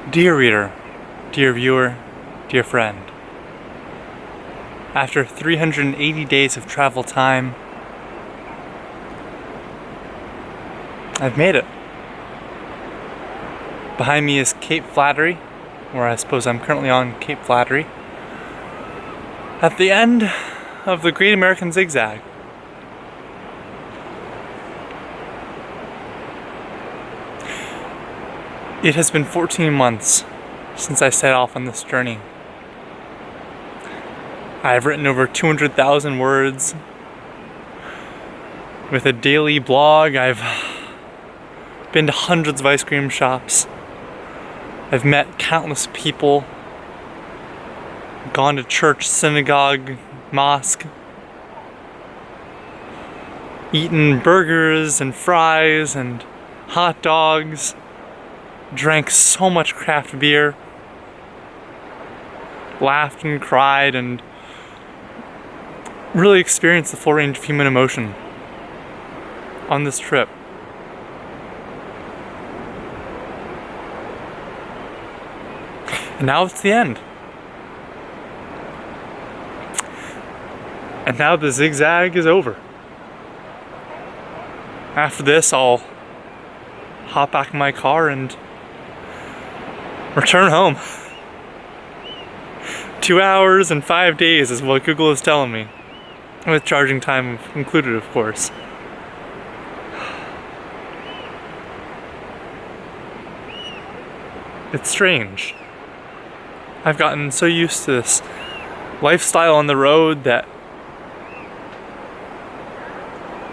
Dear reader, dear viewer, dear friend, after 380 days of travel time, I've made it. Behind me is Cape Flattery, or I suppose I'm currently on Cape Flattery, at the end of the Great American Zig-Zag. It has been 14 months since I set off on this journey. I've written over 200,000 words. With a daily blog, I've been to hundreds of ice cream shops. I've met countless people, gone to church, synagogue, mosque, eaten burgers and fries and hot dogs, drank so much craft beer, laughed and cried, and really experienced the full range of human emotion on this trip. And now it's the end. And now the Zig-Zag is over. After this, I'll hop back in my car and return home. 2 hours and 5 days is what Google is telling me. With charging time included, of course. It's strange. I've gotten so used to this lifestyle on the road that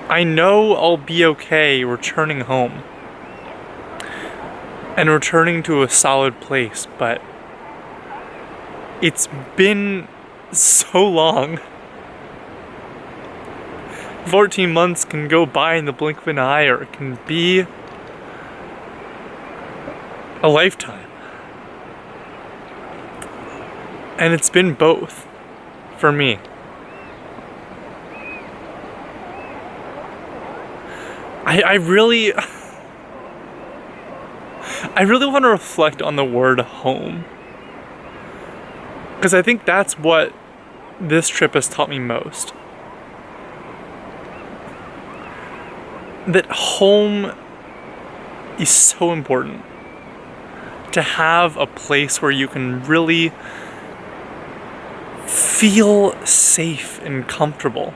I know I'll be okay returning home and returning to a solid place, but it's been so long. 14 months can go by in the blink of an eye, or it can be a lifetime. And it's been both for me. I really want to reflect on the word home, because I think that's what this trip has taught me most. That home is so important. To have a place where you can really feel safe and comfortable.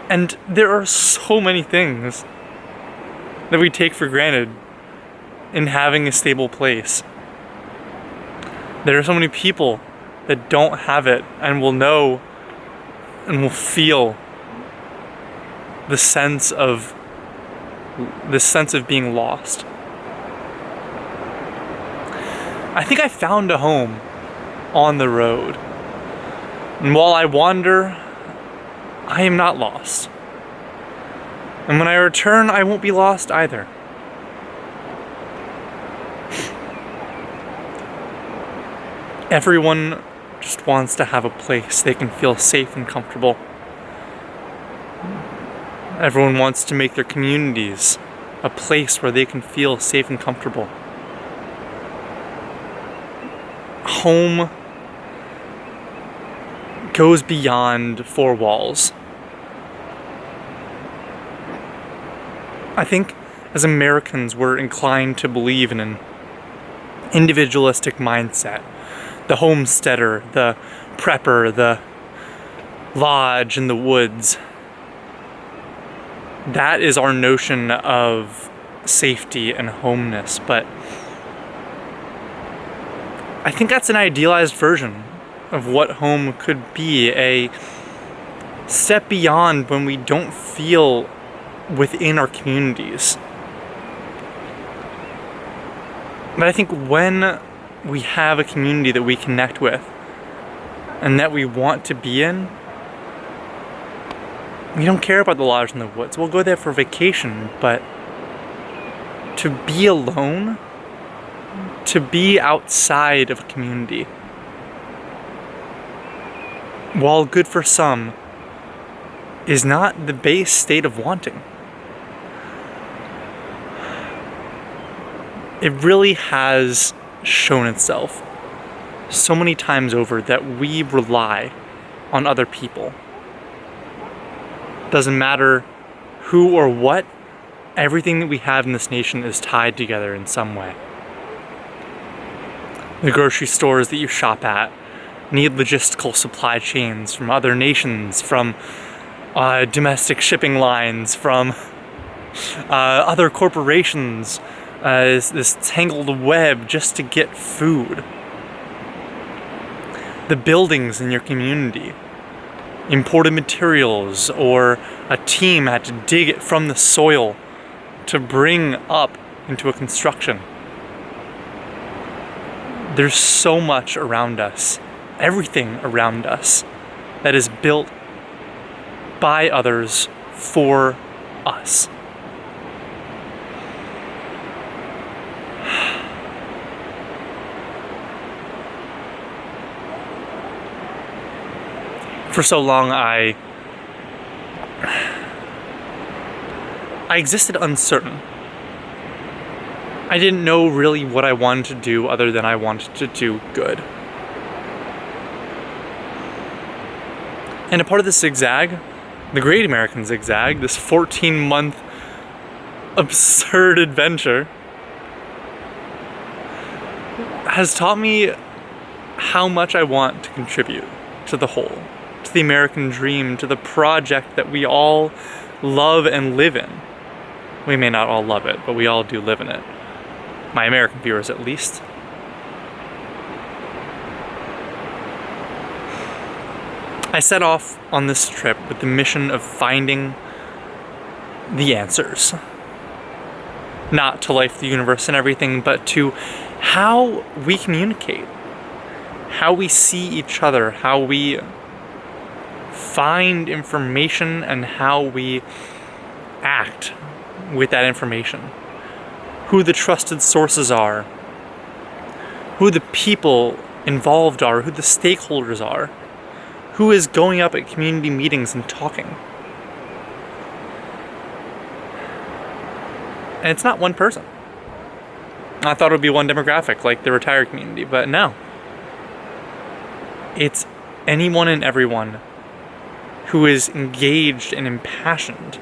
And there are so many things that we take for granted in having a stable place. There are so many people that don't have it and will know and will feel the sense of being lost. I think I found a home on the road. And while I wander, I am not lost. And when I return, I won't be lost either. Everyone just wants to have a place they can feel safe and comfortable. Everyone wants to make their communities a place where they can feel safe and comfortable. Home goes beyond four walls. I think as Americans, we're inclined to believe in an individualistic mindset. The homesteader, the prepper, the lodge in the woods. That is our notion of safety and homeness, but I think that's an idealized version of what home could be, a step beyond when we don't feel within our communities. But I think when we have a community that we connect with and that we want to be in, we don't care about the lodge in the woods. We'll go there for vacation, but to be alone, to be outside of a community, while good for some, is not the base state of wanting. it really has shown itself so many times over that we rely on other people. Doesn't matter who or what, everything that we have in this nation is tied together in some way. The grocery stores that you shop at need logistical supply chains from other nations, from domestic shipping lines, from other corporations, this tangled web just to get food. The buildings in your community, imported materials, or a team had to dig it from the soil to bring up into a construction. There's so much around us, everything around us, that is built by others for us. For so long, I existed uncertain. I didn't know really what I wanted to do other than I wanted to do good. And a part of the Zig-Zag, the Great American Zig-Zag, this 14-month absurd adventure, has taught me how much I want to contribute to the whole, to the American dream, to the project that we all love and live in. We may not all love it, but we all do live in it. My American viewers, at least. I set off on this trip with the mission of finding the answers. Not to life, the universe, and everything, but to how we communicate, how we see each other, how we find information, and how we act with that information. Who the trusted sources are, who the people involved are, who the stakeholders are, who is going up at community meetings and talking. And it's not one person. I thought it would be one demographic, like the retired community, but no. It's anyone and everyone who is engaged and impassioned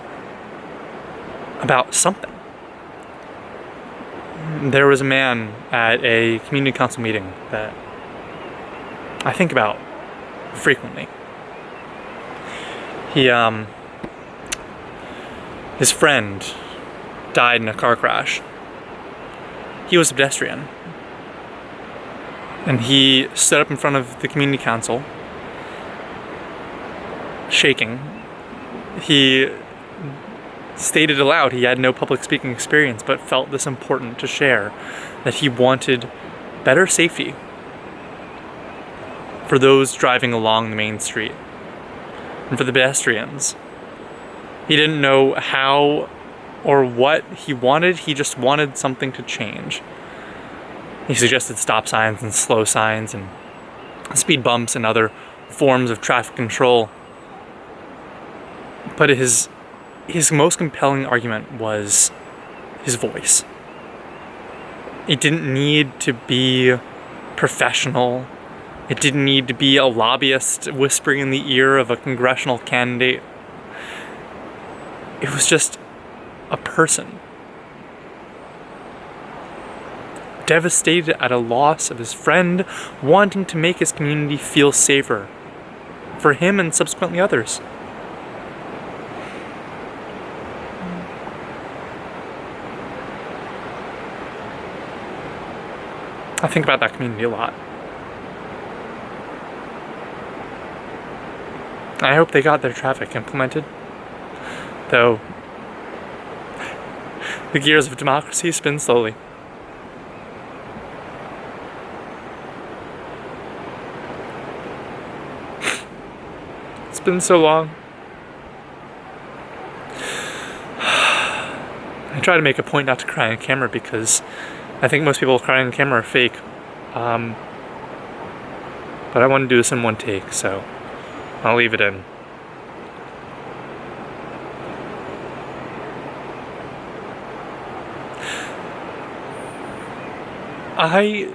about something. There was a man at a community council meeting that I think about frequently. His friend died in a car crash. He was a pedestrian. And he stood up in front of the community council, shaking. He stated aloud he had no public speaking experience, but felt this important to share, that he wanted better safety for those driving along the main street and for the pedestrians. He didn't know how or what he wanted, he just wanted something to change. He suggested stop signs and slow signs and speed bumps and other forms of traffic control. But his most compelling argument was his voice. It didn't need to be professional. It didn't need to be a lobbyist whispering in the ear of a congressional candidate. It was just a person, devastated at a loss of his friend, wanting to make his community feel safer for him and subsequently others. I think about that community a lot. I hope they got their traffic implemented, though the gears of democracy spin slowly. It's been so long. I try to make a point not to cry on camera because I think most people crying on camera are fake. But I want to do this in one take, so I'll leave it in. I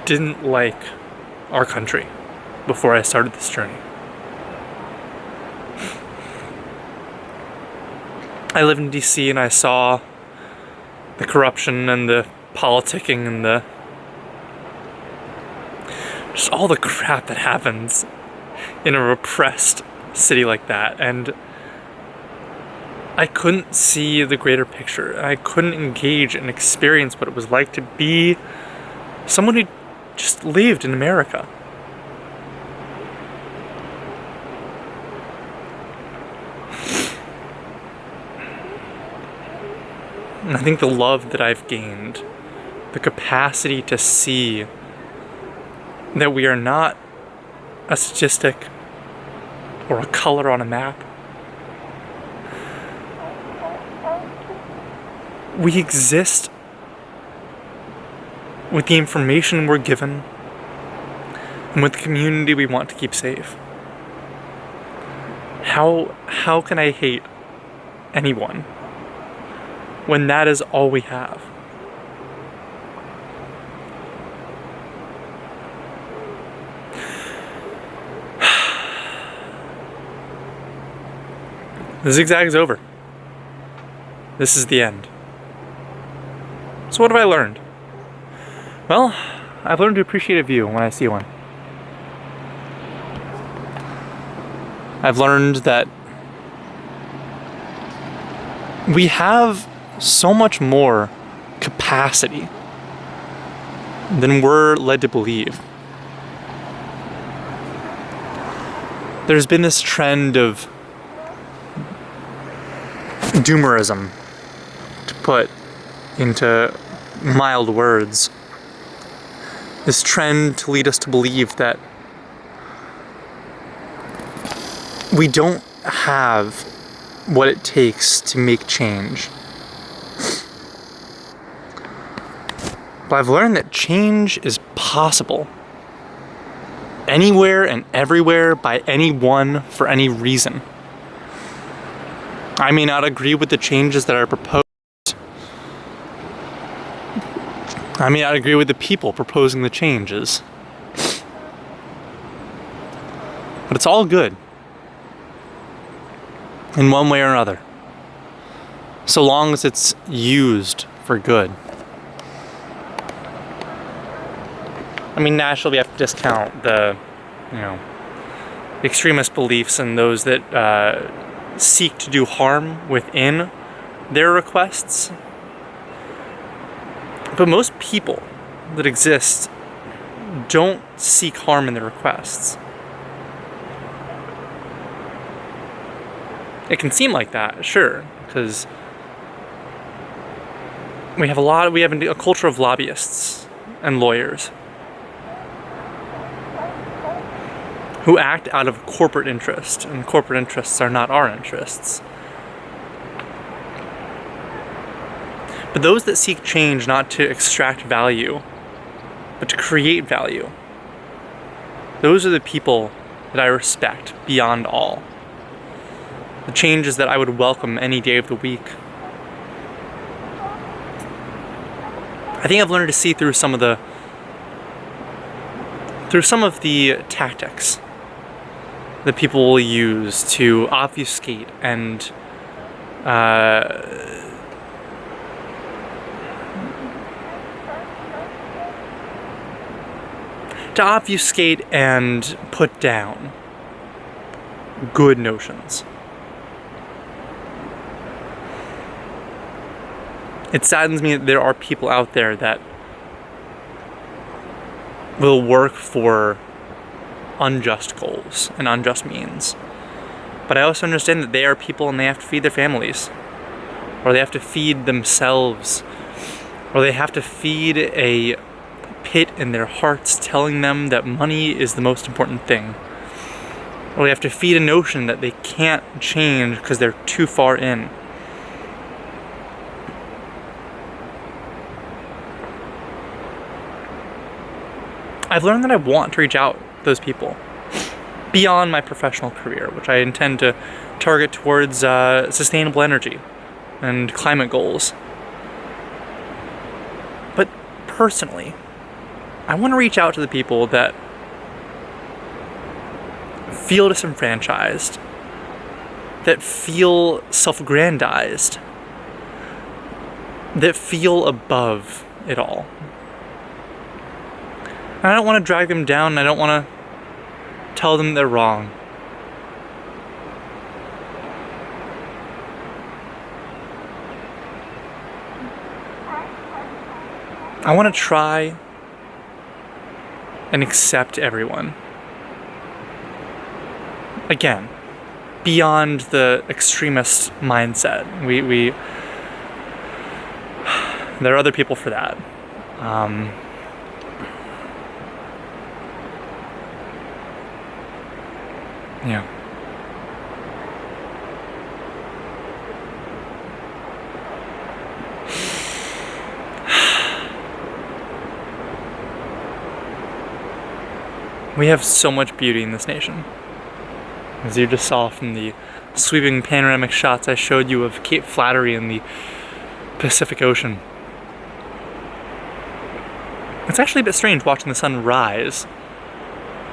didn't like our country before I started this journey. I lived in DC and I saw the corruption and the politicking and just all the crap that happens in a repressed city like that, and I couldn't see the greater picture. I couldn't engage and experience what it was like to be someone who just lived in America. And I think the love that I've gained, the capacity to see that we are not a statistic or a color on a map. We exist with the information we're given and with the community we want to keep safe. How can I hate anyone when that is all we have? The zigzag is over. This is the end. So what have I learned? Well, I've learned to appreciate a view when I see one. I've learned that we have so much more capacity than we're led to believe. There's been this trend of doomerism, to put into mild words. This trend to lead us to believe that we don't have what it takes to make change. But I've learned that change is possible. Anywhere and everywhere, by anyone, for any reason. I may not agree with the changes that are proposed. I may not agree with the people proposing the changes. But it's all good. In one way or another. So long as it's used for good. I mean, naturally we have to discount the, extremist beliefs and those that seek to do harm within their requests. But most people that exist don't seek harm in their requests. It can seem like that, sure, because we have a culture of lobbyists and lawyers who act out of corporate interest, and corporate interests are not our interests. But those that seek change not to extract value, but to create value, those are the people that I respect beyond all. The changes that I would welcome any day of the week. I think I've learned to see through some of the tactics that people will use to obfuscate and put down good notions. It saddens me that there are people out there that will work for unjust goals and unjust means. But I also understand that they are people and they have to feed their families, or they have to feed themselves, or they have to feed a pit in their hearts telling them that money is the most important thing, or they have to feed a notion that they can't change because they're too far in. I've learned that I want to reach out to those people beyond my professional career, which I intend to target towards sustainable energy and climate goals. But personally, I want to reach out to the people that feel disenfranchised, that feel self-aggrandized, that feel above it all. And I don't want to drag them down. I don't want to tell them they're wrong. I want to try and accept everyone. Again, beyond the extremist mindset. There are other people for that. Yeah. We have so much beauty in this nation. As you just saw from the sweeping panoramic shots I showed you of Cape Flattery and the Pacific Ocean. It's actually a bit strange watching the sun rise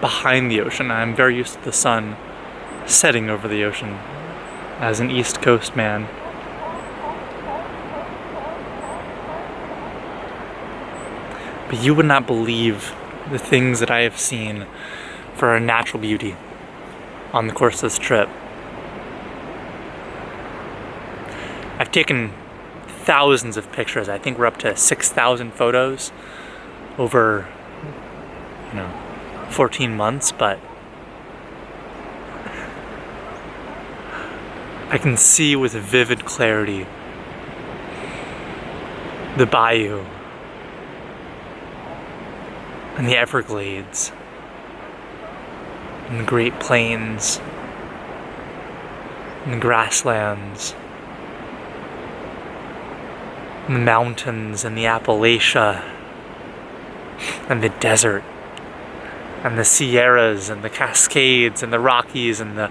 behind the ocean. I'm very used to the sun setting over the ocean as an East Coast man. But you would not believe the things that I have seen for our natural beauty on the course of this trip. I've taken thousands of pictures. I think we're up to 6,000 photos over, 14 months, but I can see with vivid clarity the bayou and the Everglades and the Great Plains and the grasslands and the mountains and the Appalachia and the desert and the Sierras and the Cascades and the Rockies and the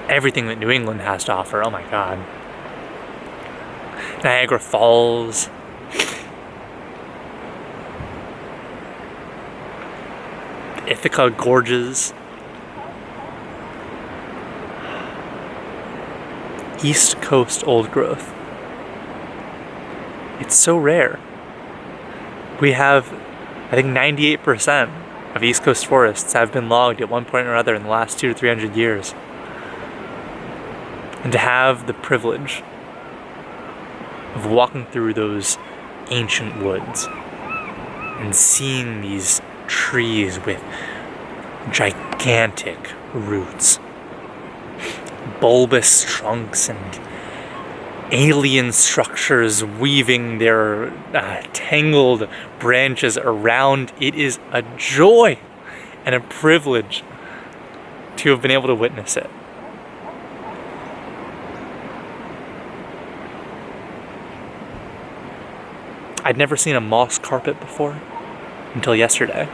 everything that New England has to offer. Oh my God. Niagara Falls. Ithaca Gorges. East Coast old growth. It's so rare. We have, I think 98% of East Coast forests have been logged at one point or other in the last 200 to 300 years. And to have the privilege of walking through those ancient woods and seeing these trees with gigantic roots, bulbous trunks, and alien structures weaving their tangled branches around. It is a joy and a privilege to have been able to witness it. I'd never seen a moss carpet before until yesterday.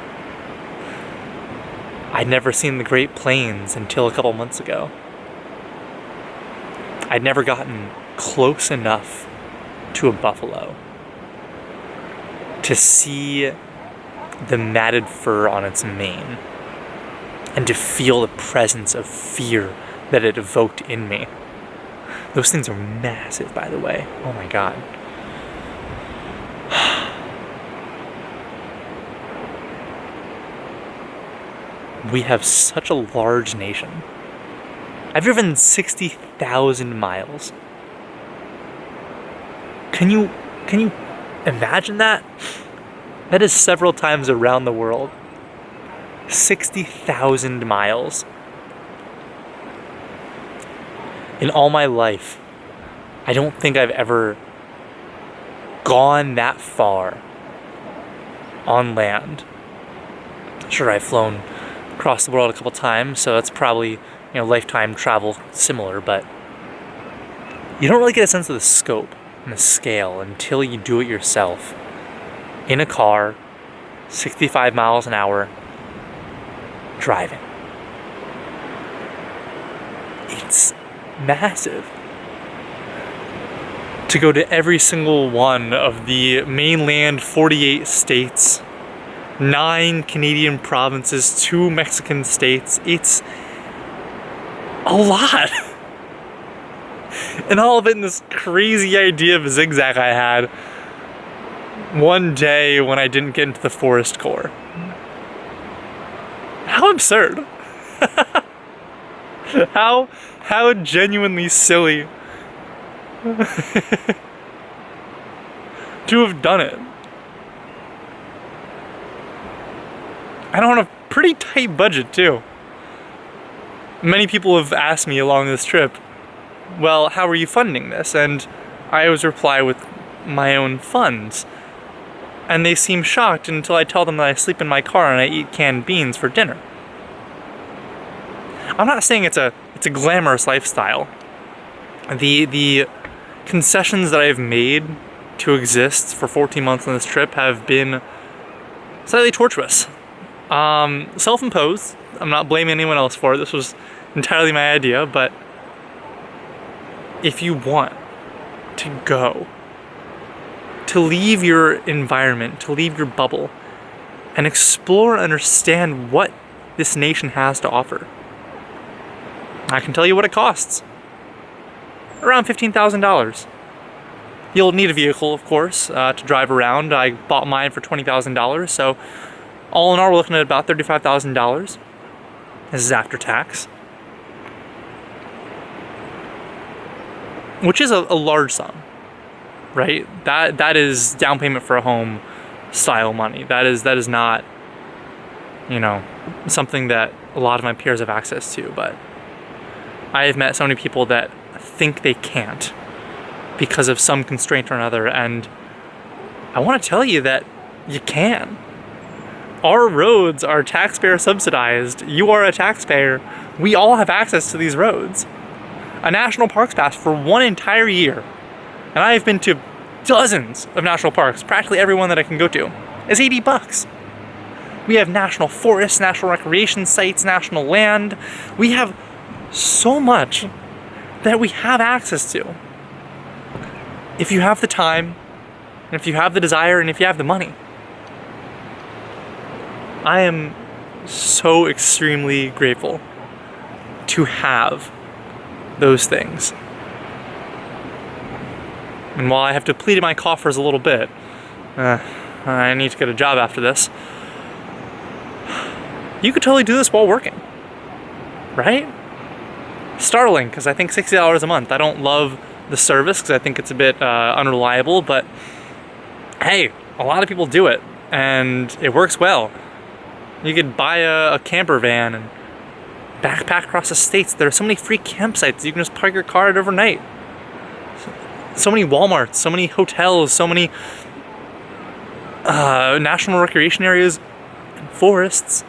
I'd never seen the Great Plains until a couple months ago. I'd never gotten close enough to a buffalo to see the matted fur on its mane and to feel the presence of fear that it evoked in me. Those things are massive, by the way. Oh my God. We have such a large nation. I've driven 60,000 miles. Can you imagine that? That is several times around the world. 60,000 miles. In all my life, I don't think I've ever gone that far on land. Sure, I've flown across the world a couple times, so that's probably, lifetime travel similar, but you don't really get a sense of the scope and the scale until you do it yourself. In a car, 65 miles an hour, driving. It's massive. to go to every single one of the mainland 48 states, 9 Canadian provinces, 2 Mexican states. It's a lot. And all of it in this crazy idea of Zig-Zag I had one day when I didn't get into the Forest Corps. How absurd. How genuinely silly to have done it. And on a pretty tight budget too. Many people have asked me along this trip, well, how are you funding this? And I always reply with my own funds. And they seem shocked until I tell them that I sleep in my car and I eat canned beans for dinner. I'm not saying it's a glamorous lifestyle. The concessions that I've made to exist for 14 months on this trip have been slightly tortuous. Self-imposed. I'm not blaming anyone else for it. This was entirely my idea, but if you want to go, to leave your environment, to leave your bubble, and explore and understand what this nation has to offer, I can tell you what it costs. Around $15,000. You'll need a vehicle, of course, to drive around. I bought mine for $20,000, so all in all, we're looking at about $35,000. This is after tax. Which is a large sum, right? That is down payment for a home style money. That is not, you know, something that a lot of my peers have access to, but I have met so many people that think they can't because of some constraint or another, and I want to tell you that you can. Our roads are taxpayer subsidized. You are a taxpayer. We all have access to these roads. A national parks pass for one entire year, and I have been to dozens of national parks, practically every one that I can go to, is $80. We have national forests, national recreation sites, national land. We have so much that we have access to. If you have the time, and if you have the desire, and if you have the money. I am so extremely grateful to have those things. And while I have depleted my coffers a little bit, I need to get a job after this. You could totally do this while working, right? Startling, because I think $60 a month. I don't love the service because I think it's a bit unreliable, but hey, a lot of people do it, and it works well. You could buy a camper van and backpack across the states. There are so many free campsites. You can just park your car at overnight. So many Walmarts, so many hotels, so many national recreation areas and forests.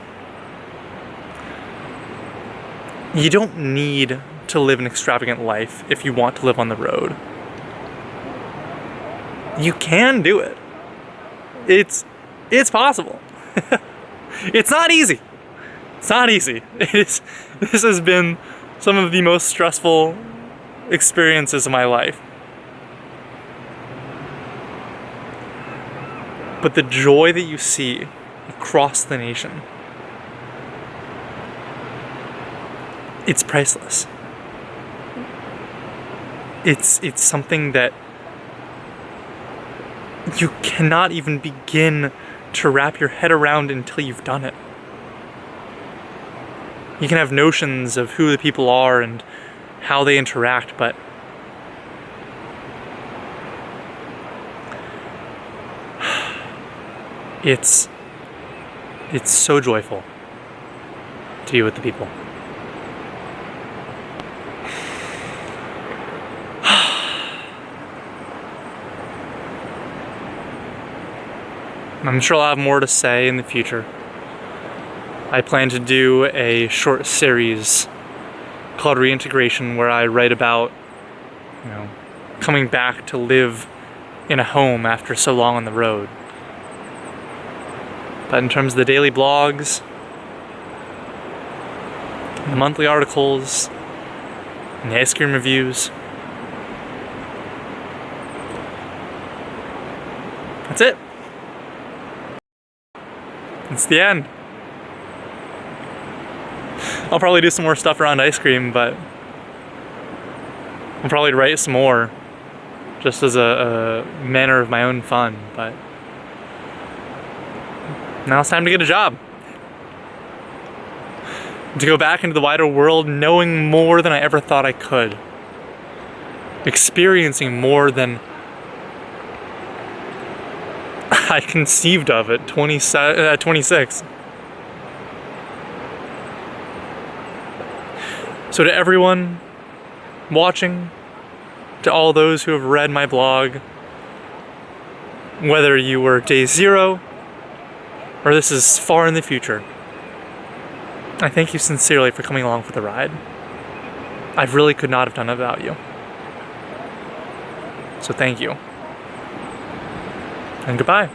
You don't need to live an extravagant life if you want to live on the road. You can do it. It's possible. It's not easy. It's not easy. This has been some of the most stressful experiences of my life. But the joy that you see across the nation, it's priceless. It's something that you cannot even begin to wrap your head around until you've done it. You can have notions of who the people are and how they interact, but it's so joyful to be with the people. I'm sure I'll have more to say in the future. I plan to do a short series called Reintegration, where I write about, you know, coming back to live in a home after so long on the road. But in terms of the daily blogs, the monthly articles, and the ice cream reviews, that's it. It's the end. I'll probably do some more stuff around ice cream, but I'll probably write some more just as a manner of my own fun, but now it's time to get a job. To go back into the wider world knowing more than I ever thought I could. Experiencing more than I conceived of at 26. So to everyone watching, to all those who have read my blog, whether you were day 0 or this is far in the future, I thank you sincerely for coming along for the ride. I really could not have done it without you. So thank you. And goodbye.